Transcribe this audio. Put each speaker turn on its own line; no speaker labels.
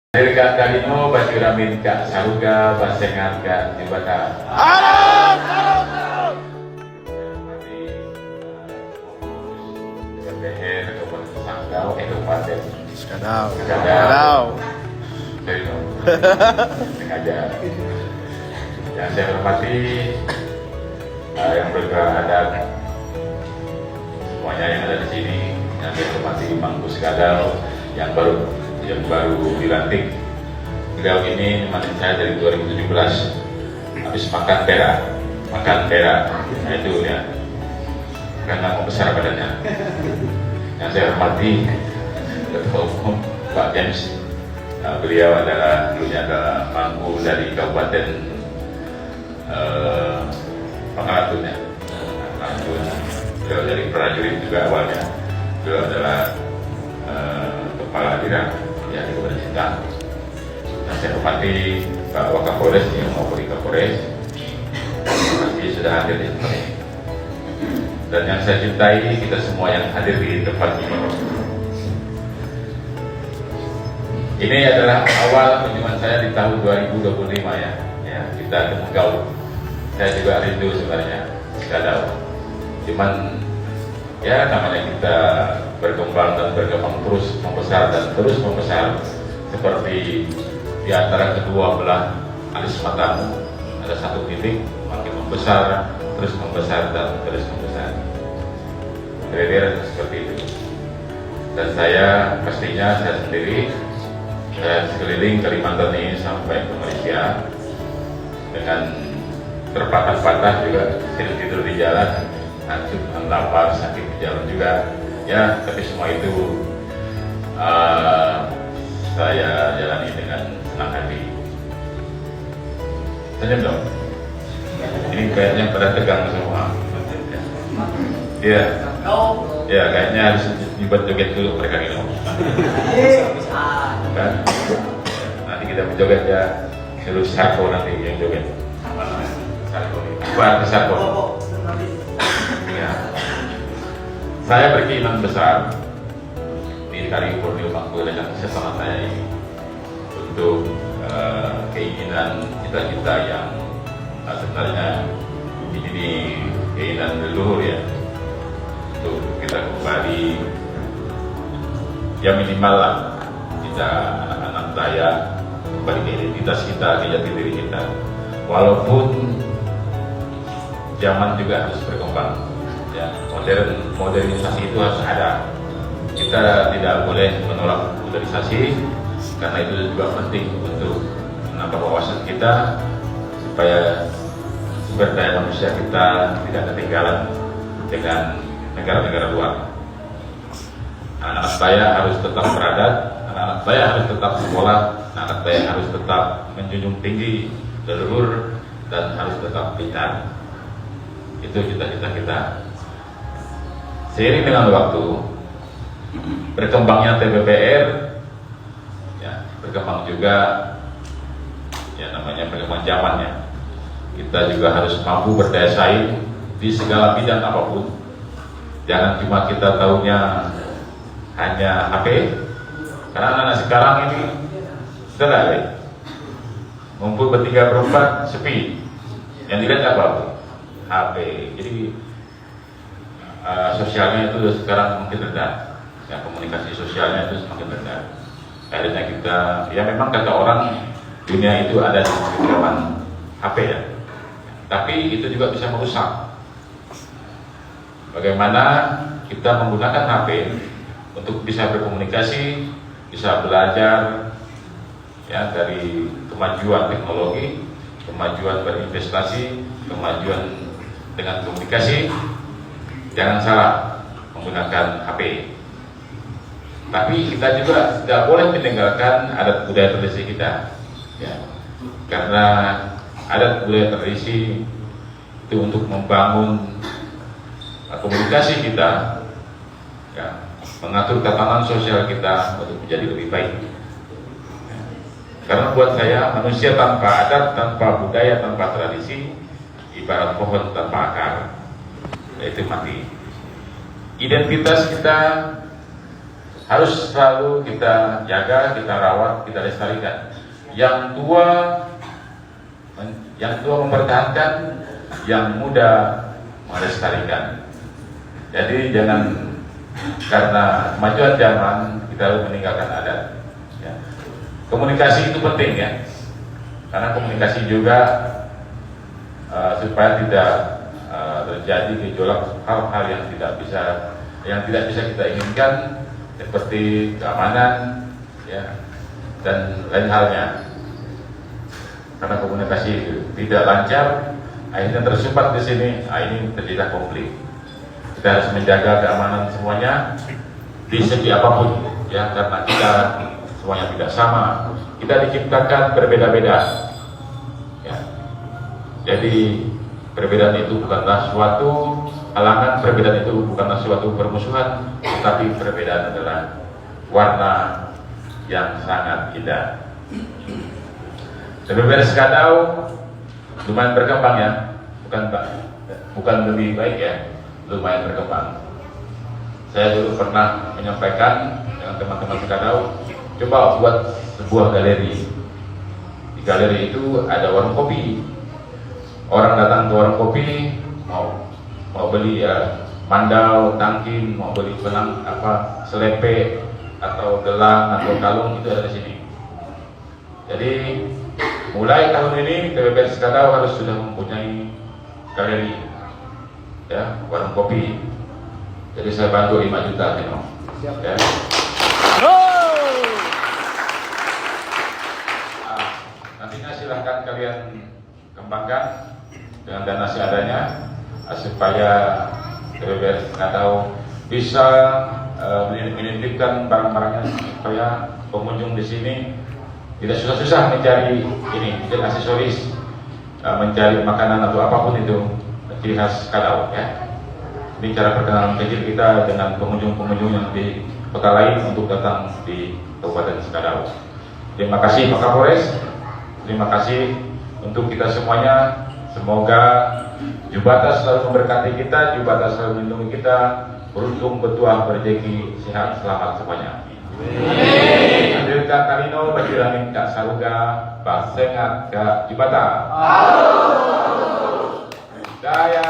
Dari Kak Dalino, Baju Ramin, Kak Saruga, Basengan, Kak Jembatan. DPR Kabupaten Sanggau, Kabupaten
Skadau.
Dalino. Sengaja. Yang saya hormati yang berkeadat semuanya yang ada di sini, yang saya hormati Mangku Skadau yang baru dilantik. Beliau ini nemenin saya dari 2017 habis makan pera, nah itu ya karena mau besar badannya. Yang saya hormati Ketua Umum Pak James, beliau dulunya adalah Mangku dari Kabupaten Pangkalan, beliau dari prajurit juga awalnya. Beliau adalah kepala Bidang ya di Kabupaten Sintang. Nah, saya hormati Pak Wakapolres maupun Kapolres, pasti sudah hadir di sini. Dan yang saya cintai, kita semua yang hadir di tempat ini. Ini adalah awal kunjungan saya di tahun 2025 ya. Kita ketemu gaul. Saya juga rindu sebenarnya Skadau. Cuman ya namanya kita berkembang terus membesar seperti di antara kedua belah alis matamu ada satu titik makin membesar terus membesar. Kira-kira seperti itu. Dan saya sendiri sekeliling Kalimantan ini sampai ke Malaysia dengan terpatah-patah juga, tidur di jalan, hancur, lapar, sakit di jalan juga ya, tapi semua itu saya jalani dengan senang hati. Senyum dong. Ini kayaknya pada tegang semua. Iya. Ya kayaknya harus dibuat joget dulu mereka ini. Kan? Nanti kita menjoget ya, suruh Sarko nanti yang joget. Sarko ini. Buat Sarko. Ya. Saya berkeinginan besar di Kari Purnil Mangku dengan sesama saya ini untuk keinginan cita-cita yang sebenarnya ini keinginan leluhur ya, untuk kita kembali ya minimal lah kita anak-anak saya kembali ke identitas kita, ke jati diri kita, walaupun zaman juga harus berkembang ya, modernisasi itu harus ada. Kita tidak boleh menolak modernisasi karena itu juga penting untuk menambah wawasan kita supaya sumber daya manusia kita tidak ketinggalan dengan negara-negara luar. Anak-anak saya harus tetap beradat, anak-anak saya harus tetap sekolah, anak saya harus tetap menjunjung tinggi leluhur dan harus tetap pintar. Itu cita-cita kita. Seiring dengan waktu berkembangnya TPPR ya, berkembang juga ya namanya perkembangan zaman ya, kita juga harus mampu berdaya saing di segala bidang apapun. Jangan cuma kita tahunya hanya HP, karena anak sekarang ini sudah ngumpul bertiga berempat sepi, yang dilihat apa? HP. Jadi sosialnya itu sekarang makin rendah ya, komunikasi sosialnya itu semakin rendah. Akhirnya kita ya memang kata orang dunia itu ada di genggaman HP ya, tapi itu juga bisa merusak. Bagaimana kita menggunakan HP untuk bisa berkomunikasi, bisa belajar ya, dari kemajuan teknologi, kemajuan berinvestasi, kemajuan dengan komunikasi. Jangan salah menggunakan HP. Tapi kita juga tidak boleh meninggalkan adat budaya tradisi kita ya. Karena adat budaya tradisi itu untuk membangun komunikasi kita ya, mengatur tatanan sosial kita untuk menjadi lebih baik ya. Karena buat saya manusia tanpa adat, tanpa budaya, tanpa tradisi ibarat pohon tanpa akar, itu mati. Identitas kita harus selalu kita jaga, kita rawat, kita lestarikan. Yang tua mempertahankan, yang muda melestarikan. Jadi jangan karena kemajuan zaman kita harus meninggalkan adat. Ya. Komunikasi itu penting ya, karena komunikasi juga supaya tidak terjadi gejolak hal-hal yang tidak bisa kita inginkan, seperti keamanan, ya, dan lain halnya. Karena komunikasi tidak lancar, akhirnya tersumbat di sini, ini terjadi konflik. Kita harus menjaga keamanan semuanya di segi apapun, ya, karena kita semuanya tidak sama. Kita diciptakan berbeda-beda, ya. Jadi perbedaan itu bukanlah suatu halangan, perbedaan itu bukanlah suatu permusuhan, tetapi perbedaan adalah warna yang sangat indah. TPBR Sekadau lumayan berkembang ya, bukan lebih baik ya, lumayan berkembang. Saya dulu pernah menyampaikan dengan teman-teman Sekadau, coba buat sebuah galeri. Di galeri itu ada warung kopi. Orang datang ke warung kopi mau beli ya mandau, tangkin, mau beli selepe atau gelang atau kalung, itu ada di sini. Jadi mulai tahun ini TPBR Sekadau harus sudah mempunyai galeri, ya, warung kopi. Jadi saya bantu 5 juta, ya. Nantinya silahkan kalian kembangkan dengan dana seadanya, supaya TPBR Sekadau bisa menitipkan barang-barangnya, supaya pengunjung di sini tidak susah-susah mencari aksesoris, mencari makanan atau apapun itu ciri khas Sekadau, ya. Ini cara perkenalan kecil kita dengan pengunjung-pengunjung yang di kota lain untuk datang di Kabupaten Sekadau. Terima kasih Pak Kapolres, terima kasih untuk kita semuanya. Semoga Jubata selalu memberkati kita, Jubata selalu melindungi kita, beruntung, bertuah, berjeki, sehat, selamat semuanya. Hadir Kak Kalino, Bajiramin Kak Saruga, Basengat Kak Jubata. Daya.